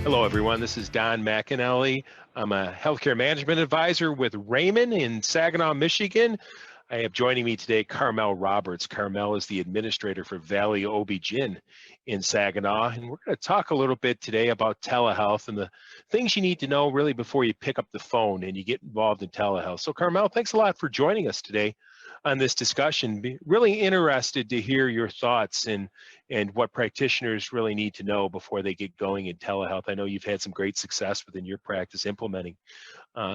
Hello, everyone. This is Don McAnally. I'm a healthcare management advisor with Raymond in Saginaw, Michigan. I have joining me today Carmel Roberts. Carmel is the administrator for Valley OB-GYN in Saginaw, and we're going to talk a little bit today about telehealth and the things you need to know really before you pick up the phone and you get involved in telehealth. So Carmel, thanks a lot for joining us today on this discussion. Be really interested to hear your thoughts and what practitioners really need to know before they get going in telehealth. I know you've had some great success within your practice implementing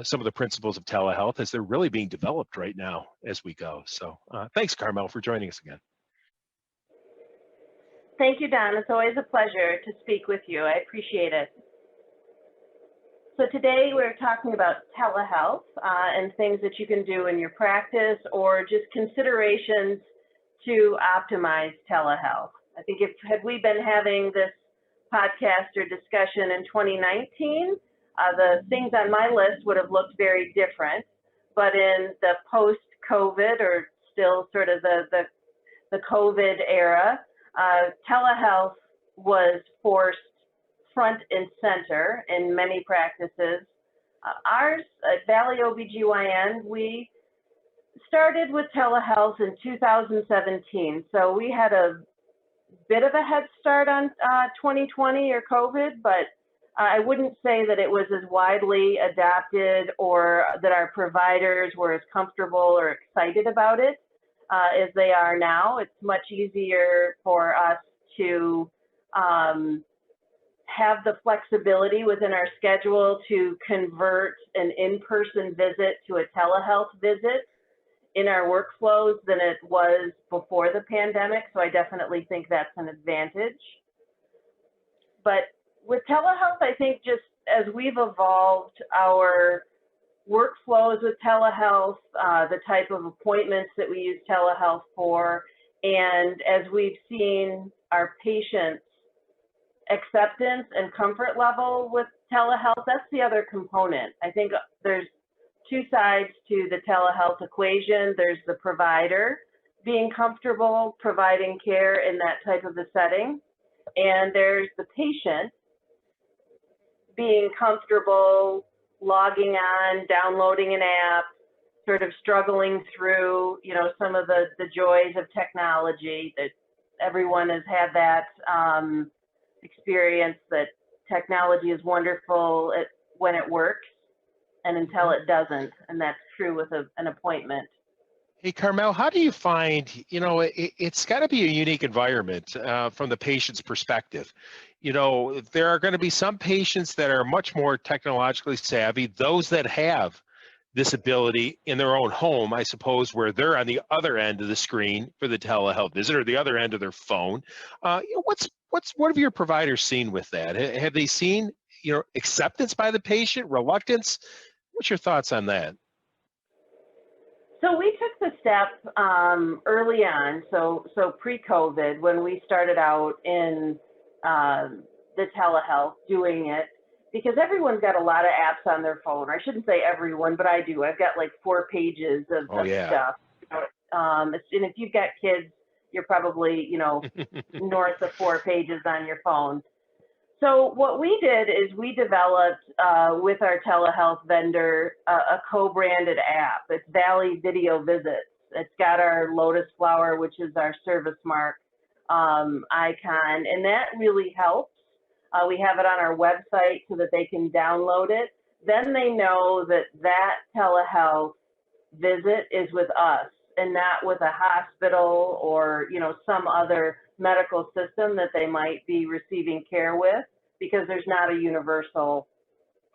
some of the principles of telehealth as they're really being developed right now as we go. So thanks, Carmel, for joining us again. Thank you, Don. It's always a pleasure to speak with you. I appreciate it. So today we're talking about telehealth and things that you can do in your practice or just considerations to optimize telehealth. I think had we been having this podcast or discussion in 2019, the things on my list would have looked very different. But in the post-COVID or still sort of the COVID era, telehealth was forced front and center in many practices. Ours at Valley OB-GYN, we started with telehealth in 2017. So we had a bit of a head start on 2020 or COVID, but I wouldn't say that it was as widely adopted or that our providers were as comfortable or excited about it as they are now. It's much easier for us to have the flexibility within our schedule to convert an in-person visit to a telehealth visit in our workflows than it was before the pandemic. So I definitely think that's an advantage. But with telehealth, I think just as we've evolved our workflows with telehealth, the type of appointments that we use telehealth for, and as we've seen our patients' acceptance and comfort level with telehealth, that's the other component. I think there's two sides to the telehealth equation. There's the provider being comfortable providing care in that type of a setting, and there's the patient being comfortable logging on, downloading an app, sort of struggling through, some of the joys of technology. That everyone has had that experience that technology is wonderful when it works and until it doesn't, and that's true with an appointment. Hey, Carmel, how do you find, it's got to be a unique environment from the patient's perspective. There are going to be some patients that are much more technologically savvy, those that have this ability in their own home, I suppose, where they're on the other end of the screen for the telehealth visit or the other end of their phone. What have your providers seen with that? Have they seen, acceptance by the patient, reluctance? What's your thoughts on that? So we took the step early on, so pre-COVID, when we started out in the telehealth doing it, because everyone's got a lot of apps on their phone. I shouldn't say everyone, but I do. I've got like 4 pages of stuff. And if you've got kids, you're probably, north of 4 pages on your phone. So what we did is we developed with our telehealth vendor a co-branded app. It's Valley Video Visits. It's got our lotus flower, which is our service mark icon, and that really helps. We have it on our website so that they can download it. Then they know that that telehealth visit is with us and not with a hospital or, some other medical system that they might be receiving care with, because there's not a universal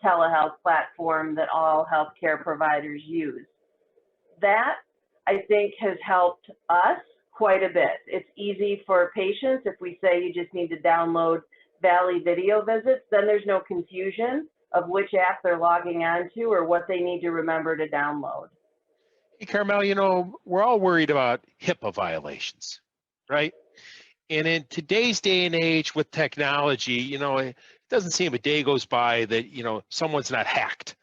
telehealth platform that all healthcare providers use. That, I think, has helped us quite a bit. It's easy for patients. If we say you just need to download Valley Video Visits, then there's no confusion of which app they're logging onto or what they need to remember to download. Hey, Carmel, we're all worried about HIPAA violations, right? And in today's day and age with technology, it doesn't seem a day goes by that, someone's not hacked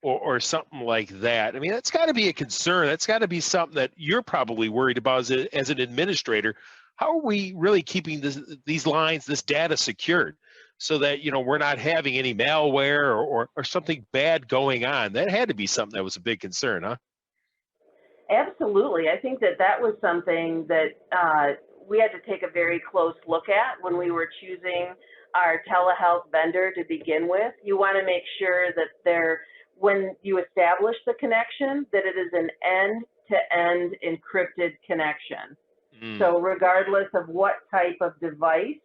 or something like that. I mean, that's got to be a concern. That's got to be something that you're probably worried about as an administrator. How are we really keeping these lines, this data secured? so that, we're not having any malware or something bad going on. That had to be something that was a big concern, huh? Absolutely. I think that that was something that we had to take a very close look at when we were choosing our telehealth vendor to begin with. You want to make sure that when you establish the connection, that it is an end-to-end encrypted connection. Mm. So regardless of what type of device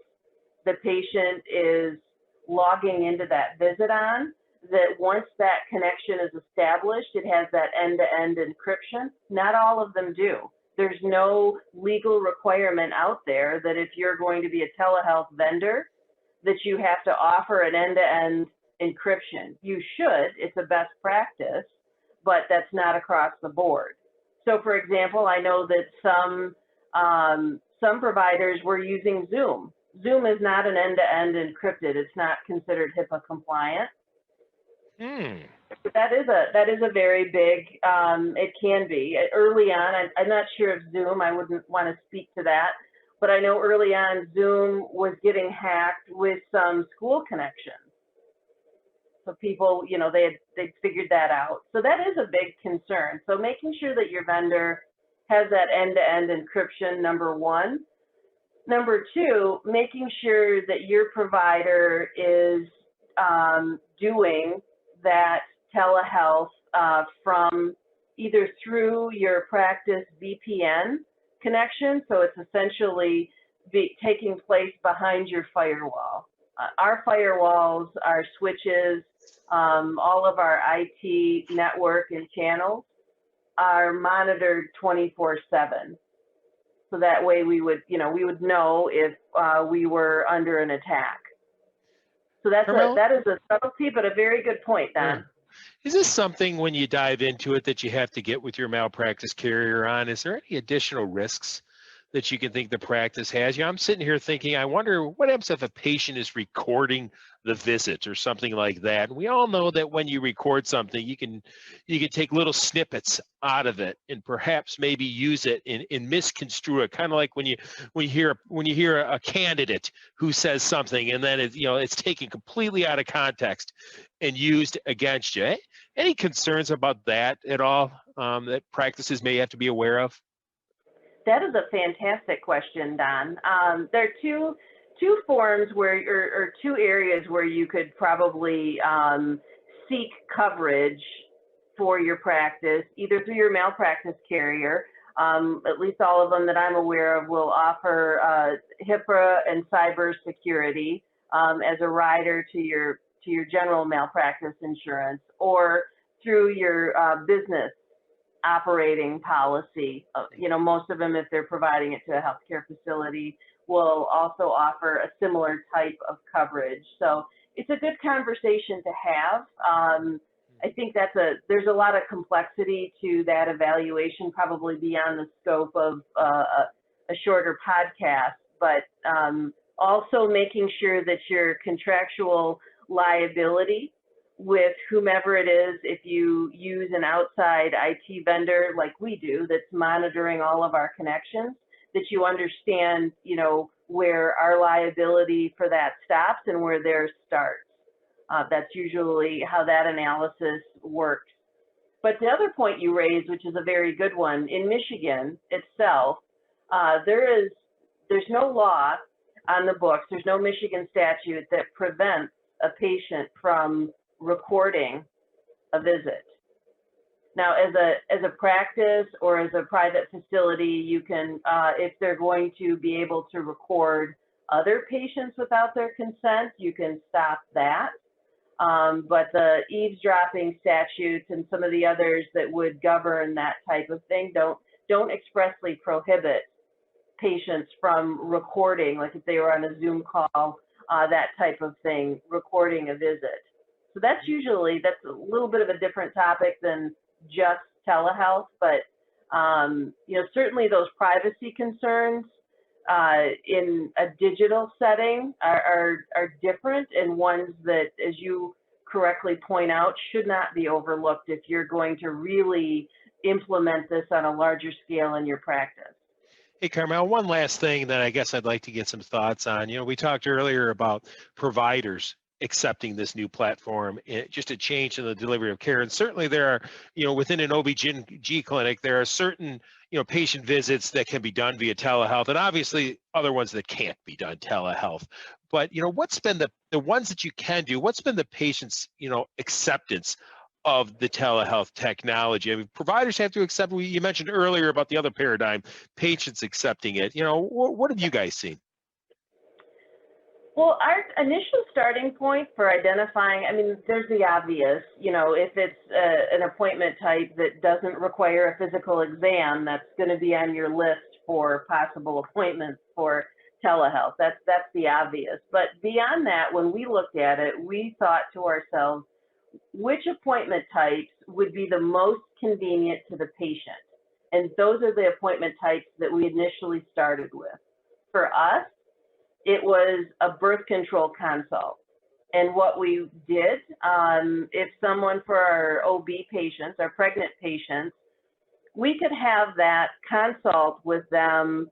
the patient is logging into that visit on, that once that connection is established, it has that end-to-end encryption. Not all of them do. There's no legal requirement out there that if you're going to be a telehealth vendor, that you have to offer an end-to-end encryption. You should, it's a best practice, but that's not across the board. So for example, I know that some providers were using Zoom. Zoom is not an end-to-end encrypted. It's not considered HIPAA compliant. Hmm. That is a very big, it can be. Early on, I'm not sure if Zoom, I wouldn't want to speak to that, but I know early on Zoom was getting hacked with some school connections. So people, they figured that out. So that is a big concern. So making sure that your vendor has that end-to-end encryption, number one. Number two, making sure that your provider is doing that telehealth from either through your practice VPN connection, so it's essentially taking place behind your firewall. Our firewalls, our switches, all of our IT network and channels are monitored 24/7. So that way we would know if we were under an attack. So that is a subtlety, but a very good point, Don. Yeah. Is this something when you dive into it that you have to get with your malpractice carrier on? Is there any additional risks that you can think the practice has? I'm sitting here thinking, I wonder what happens if a patient is recording the visit or something like that. We all know that when you record something, you can take little snippets out of it and perhaps maybe use it and misconstrue it. Kind of like when you hear a candidate who says something and then it's taken completely out of context and used against you. Any concerns about that at all that practices may have to be aware of? That is a fantastic question, Don. There are two forms or two areas where you could probably seek coverage for your practice, either through your malpractice carrier. At least all of them that I'm aware of will offer HIPAA and cybersecurity as a rider to your general malpractice insurance, or through your business operating policy. Most of them, if they're providing it to a healthcare facility, will also offer a similar type of coverage. So it's a good conversation to have. I think there's a lot of complexity to that evaluation, probably beyond the scope of a shorter podcast, but also making sure that your contractual liability with whomever it is, if you use an outside IT vendor like we do that's monitoring all of our connections, that you understand, where our liability for that stops and where theirs starts. That's usually how that analysis works. But the other point you raised, which is a very good one, in Michigan itself, there's no law on the books, there's no Michigan statute that prevents a patient from recording a visit. Now, as a practice or as a private facility, you can, if they're going to be able to record other patients without their consent, you can stop that. But the eavesdropping statutes and some of the others that would govern that type of thing don't expressly prohibit patients from recording, like if they were on a Zoom call, that type of thing, recording a visit. So that's a little bit of a different topic than just telehealth, but certainly those privacy concerns in a digital setting are different, and ones that, as you correctly point out, should not be overlooked if you're going to really implement this on a larger scale in your practice. Hey, Carmel, one last thing that I guess I'd like to get some thoughts on. We talked earlier about providers accepting this new platform, just a change in the delivery of care. And certainly there are, within an OB/GYN clinic, there are certain, patient visits that can be done via telehealth, and obviously other ones that can't be done telehealth. But, what's been the ones that you can do, what's been the patient's, acceptance of the telehealth technology? I mean, providers have to accept. You mentioned earlier about the other paradigm, patients accepting it. What have you guys seen? Well, our initial starting point for identifying, I mean, there's the obvious, if it's an appointment type that doesn't require a physical exam, that's going to be on your list for possible appointments for telehealth. That's the obvious. But beyond that, when we looked at it, we thought to ourselves, which appointment types would be the most convenient to the patient? And those are the appointment types that we initially started with. For us, it was a birth control consult. And what we did, if someone, for our OB patients, our pregnant patients, we could have that consult with them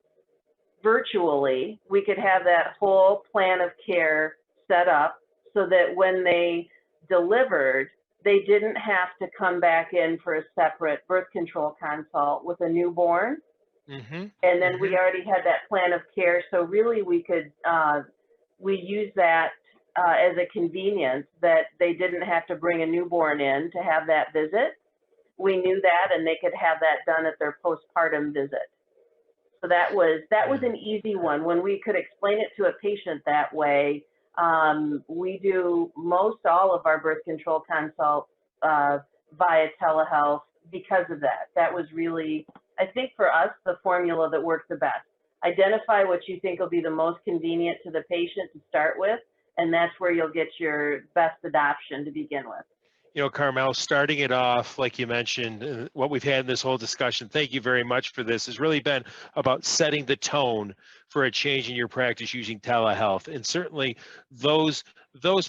virtually. We could have that whole plan of care set up so that when they delivered, they didn't have to come back in for a separate birth control consult with a newborn. Mm-hmm. And then we already had that plan of care. So really we could, we use that as a convenience that they didn't have to bring a newborn in to have that visit. We knew that, and they could have that done at their postpartum visit. So that was an easy one. When we could explain it to a patient that way, we do most all of our birth control consults via telehealth because of that. That was really, I think for us, the formula that worked the best. Identify what you think will be the most convenient to the patient to start with, and that's where you'll get your best adoption to begin with. Carmel, starting it off, like you mentioned, what we've had in this whole discussion, thank you very much for this, has really been about setting the tone for a change in your practice using telehealth. And certainly those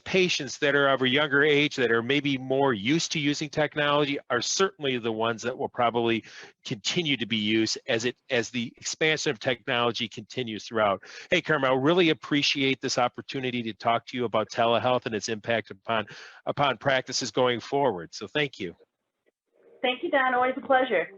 patients that are of a younger age that are maybe more used to using technology are certainly the ones that will probably continue to be used as the expansion of technology continues throughout. Hey, Carmel, really appreciate this opportunity to talk to you about telehealth and its impact upon practices going forward. So thank you. Thank you, Don. Always a pleasure.